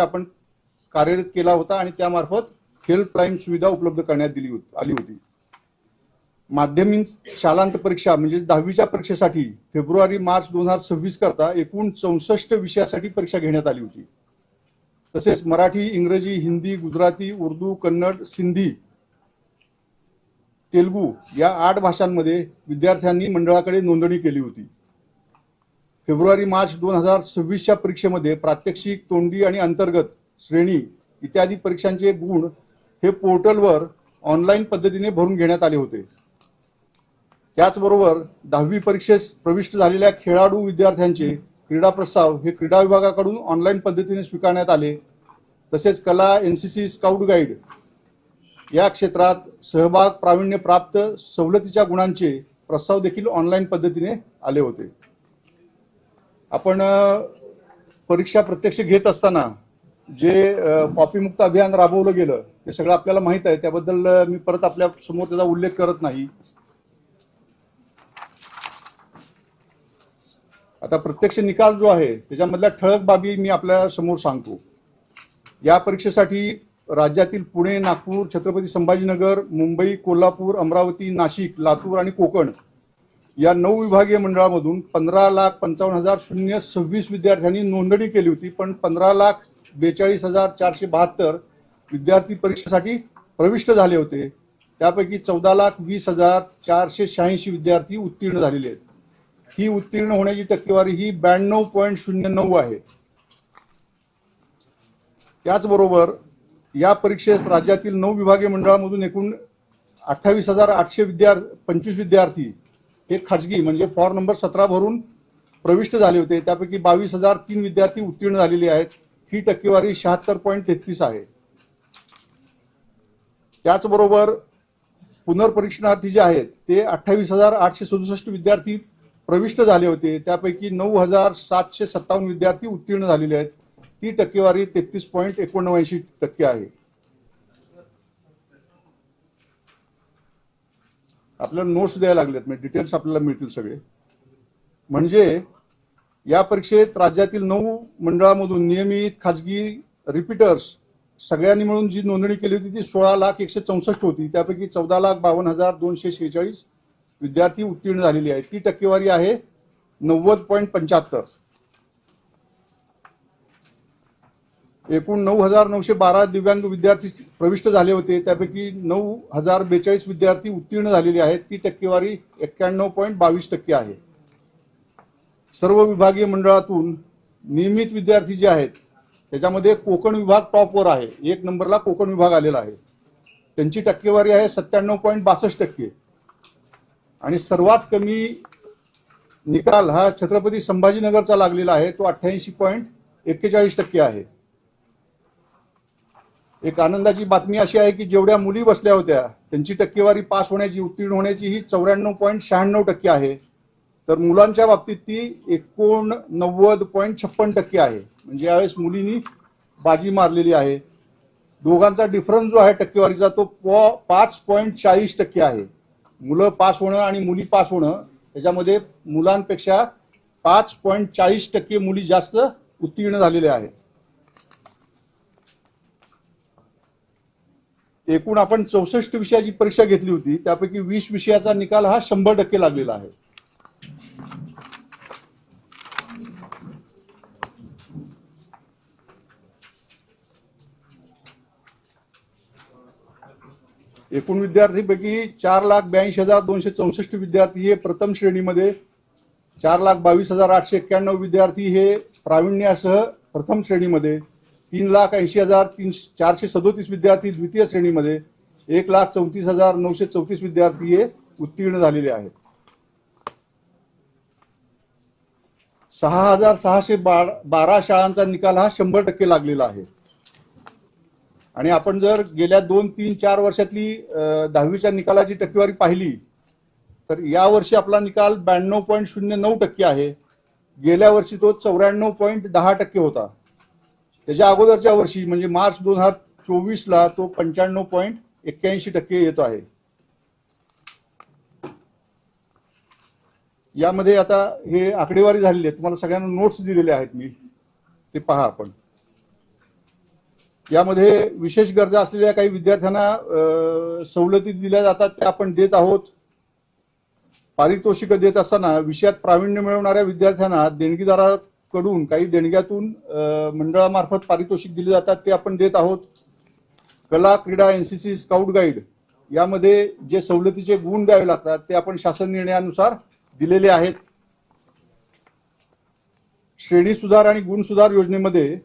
आपण कार्यरत केला होता आणि त्यामार्फत हेल्पलाईन सुविधा उपलब्ध करण्यात आली होती. माध्यमिक शालांत परीक्षा म्हणजे 10वीच्या परीक्षेसाठी फेब्रुवारी-मार्च 2026 करता एकूण 64 विषयासाठी परीक्षा घेण्यात आली होती. तसेच मराठी, इंग्रजी, हिंदी, गुजराती, उर्दू, कन्नड, सिंधी, तेलुगू या 8 भाषांमध्ये विद्यार्थ्यांनी मंडळाकडे नोंदणी केली होती. फेब्रुवारी-मार्च 2026च्या परीक्षेमध्ये प्रात्यक्षिक, तोंडी आणि अंतर्गत श्रेणी इत्यादी परीक्षांचे गुण हे पोर्टलवर ऑनलाईन पद्धतीने भरून घेण्यात आले होते. त्याचबरोबर 10वी परीक्षेस प्रविष्ट झालेल्या खेळाडू विद्यार्थ्यांचे क्रीडा प्रस्ताव हे क्रीडा विभागाकडून ऑनलाईन पद्धतीने स्वीकारण्यात आले. तसेच कला, NCC, स्काउट गाईड या क्षेत्रात सहभाग प्रावीण्य प्राप्त सवलतीच्या गुणांचे प्रस्ताव देखील ऑनलाईन पद्धतीने आले होते. आपण परीक्षा प्रत्यक्ष घेत असताना जे कॉपीमुक्त अभियान राबवलं गेलं ते सगळं आपल्याला माहित आहे, त्याबद्दल मी परत आपल्या समोर त्याचा उल्लेख करत नाही. आता प्रत्यक्ष निकाल जो आहे त्याच्यामधल्या ठळक बाबी मी आपल्या समोर सांगतो. या परीक्षेसाठी राज्यातील पुणे, नागपूर, छत्रपती संभाजीनगर, मुंबई, कोल्हापूर, अमरावती, नाशिक, लातूर आणि कोकण या 9 विभागीय मंडळामधून 15,55,026 विद्यार्थ्यांनी नोंदणी केली होती. पण 15,42,472 विद्यार्थी परीक्षेसाठी प्रविष्ट झाले होते. त्यापैकी 14,20,486 विद्यार्थी उत्तीर्ण झालेले आहेत. ही उत्तीर्ण होण्याची टक्केवारी ही 92.09 आहे. त्याचबरोबर या परीक्षेत राज्यातील 9 विभागीय मंडळामधून एकूण 28,825 विद्यार्थी हे खाजगी म्हणजे फॉर्म नंबर 17 भरून प्रविष्ट झाले होते. त्यापैकी 22,003 विद्यार्थी उत्तीर्ण झालेले आहेत. ही टक्केवारी 76.33 आहे. त्याचबरोबर पुनर्परीक्षणार्थी जे आहेत ते 28,867 विद्यार्थी प्रविष्ट झाले होते. त्यापैकी 9,757 विद्यार्थी उत्तीर्ण झालेले आहेत. ती टक्केवारी 33.79% आहे. आपल्याला नोट्स द्यायला लागलेत, म्हणजे डिटेल्स आपल्याला मिळतील सगळे. म्हणजे या परीक्षेत राज्यातील 9 मंडळामधून नियमित, खाजगी, रिपीटर्स सगळ्यांनी मिळून जी नोंदणी केली होती ती 16,164 होती. त्यापैकी 14,52,246 विद्यार्थी उत्तीर्ण झालेली आहेत. ती टक्केवारी आहे 90.75. एकूण 9,912 दिव्यांग विद्यार्थी प्रविष्ट झाले होते. त्यापैकी 9,042 विद्यार्थी उत्तीर्ण झालेले आहेत. ती टक्केवारी 91.22% आहे. सर्व विभागीय मंडळातून नियमित विद्यार्थी जे आहेत त्याच्यामध्ये कोकण विभाग टॉपवर आहे. 1 नंबरला कोकण विभाग आलेला आहे. त्यांची टक्केवारी आहे 97.62%. आणि सर्वात कमी निकाल हा छत्रपती संभाजीनगरचा लागलेला आहे, तो 88.41% आहे. एक आनंदाची बातमी अशी आहे की जेवढ्या मुली बसल्या होत्या त्यांची टक्केवारी पास होण्याची, उत्तीर्ण होण्याची ही 94.96% आहे. तर मुलांच्या बाबतीत ती 89.56% आहे. म्हणजे यावेळेस मुलींनी बाजी मारलेली आहे. दोघांचा डिफरन्स जो आहे टक्केवारीचा तो 5.40% आहे. मुलं पास होणं आणि मुली पास होणं त्याच्यामध्ये मुलांपेक्षा 5.40% मुली जास्त उत्तीर्ण झालेल्या आहेत. एकूण आपण 64 विषयाची परीक्षा घेतली होती. त्यापैकी 20 विषयाचा निकाल हा 100% लागलेला आहे. एकूण विद्यार्थीपैकी 4,82,264 विद्यार्थी हे प्रथम श्रेणीमध्ये, 4,22,891 विद्यार्थी हे प्रावीण्यासह प्रथम श्रेणीमध्ये, 3,80,437 विद्यार्थी द्वितीय श्रेणीमध्ये, 1,34,934 विद्यार्थी हे उत्तीर्ण झालेले आहेत. 6,612 शाळांचा निकाल हा 100% लागलेला आहे. आणि आपण जर गेल्या 2, 3, 4 वर्षातली 10वीच्या निकालाची टक्केवारी पाहिली तर यावर्षी आपला निकाल 92.09% आहे. गेल्या वर्षी तो 94.10% होता. त्याच्या अगोदरच्या वर्षी म्हणजे मार्च 2024ला तो 95.81% येतो आहे. यामध्ये आता हे आकडेवारी झालेली आहे. तुम्हाला सगळ्यांना नोट्स दिलेले आहेत मी, ते पहा आपण. यामध्ये विशेष गरजा असलेल्या काही विद्यार्थ्यांना सवलती दिल्या जातात, त्या आपण देत आहोत. पारितोषिक देत असताना विषयात प्रावीण्य मिळवणाऱ्या विद्यार्थ्यांना देणगीदाराकडून काही देणग्यातून मंडळामार्फत पारितोषिक दिले जातात, ते आपण देत आहोत. कला, क्रीडा, एनसीसी, स्काउट गाईड यामध्ये जे सवलतीचे गुण द्यावे लागतात ते आपण शासन निर्णयानुसार दिलेले आहेत. श्रेणी सुधार आणि गुण सुधार योजनेमध्ये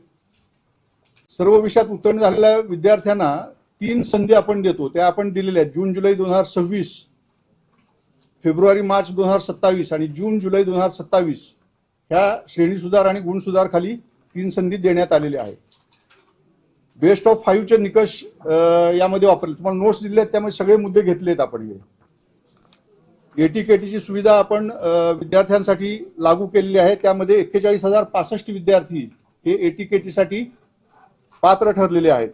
सर्व विषयात उत्तीर्ण झालेल्या विद्यार्थ्यांना 3 संधी आपण देतो, त्या आपण दिलेल्या आहेत. जून जुलै 2026, फेब्रुवारी मार्च 2027 आणि जून जुलै 2027 ह्या श्रेणी सुधार आणि गुण सुधार खाली 3 संधी देण्यात आलेल्या आहेत. बेस्ट ऑफ 5 चे निकष यामध्ये वापरले. तुम्हाला नोट्स दिले आहेत, त्यामध्ये सगळे मुद्दे घेतलेत आपण. एटीकेटीची सुविधा आपण विद्यार्थ्यांसाठी लागू केलेली आहे. त्यामध्ये 41,065 विद्यार्थी हे एटीकेटीसाठी पात्र ठरलेले आहेत.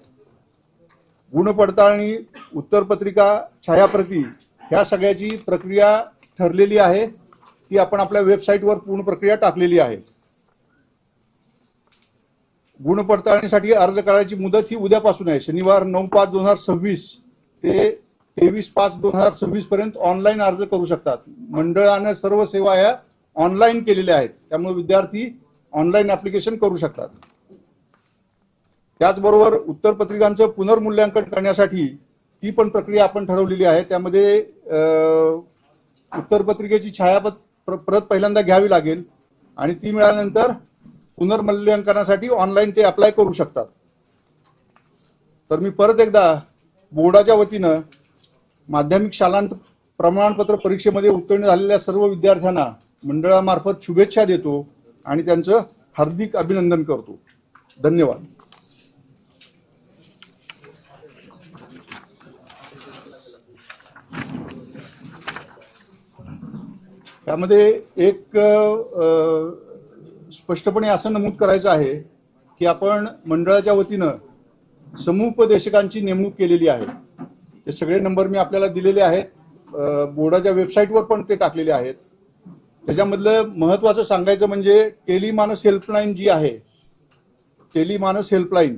गुणपडताळणी, उत्तरपत्रिका, छायाप्रती ह्या सगळ्याची प्रक्रिया ठरलेली आहे, ती आपण आपल्या वेबसाईटवर पूर्ण प्रक्रिया टाकलेली आहे. गुणपडताळणीसाठी अर्ज करायची मुदत ही उद्यापासून आहे. शनिवार 9/5/2026 ते 23/5/2026 पर्यंत ऑनलाईन अर्ज करू शकतात. मंडळाने सर्व सेवा ह्या ऑनलाईन केलेल्या आहेत, त्यामुळे विद्यार्थी ऑनलाईन ऍप्लिकेशन करू शकतात. त्याचबरोबर उत्तरपत्रिकांचं पुनर्मूल्यांकन करण्यासाठी ती पण प्रक्रिया आपण ठरवलेली आहे. त्यामध्ये उत्तरपत्रिकेची प्रत पहिल्यांदा घ्यावी लागेल आणि ती मिळाल्यानंतर पुनर्मूल्यांकनासाठी ऑनलाईन ते अप्लाय करू शकतात. तर मी परत एकदा बोर्डाच्या वतीनं माध्यमिक शालांत प्रमाणपत्र परीक्षेमध्ये उत्तीर्ण झालेल्या सर्व विद्यार्थ्यांना मंडळामार्फत शुभेच्छा देतो आणि त्यांचं हार्दिक अभिनंदन करतो. धन्यवाद. त्यामध्ये एक स्पष्टपणे असं नमूद करायचं आहे की आपण मंडळाच्या वतीनं समुपदेशकांची नेमणूक केलेली आहे. ते सगळे नंबर मी आपल्याला दिलेले आहेत, बोर्डाच्या वेबसाईटवर पण ते टाकलेले आहेत. त्याच्यामधलं महत्त्वाचं सांगायचं म्हणजे टेलिमानस हेल्पलाईन जी आहे, टेलिमानस हेल्पलाईन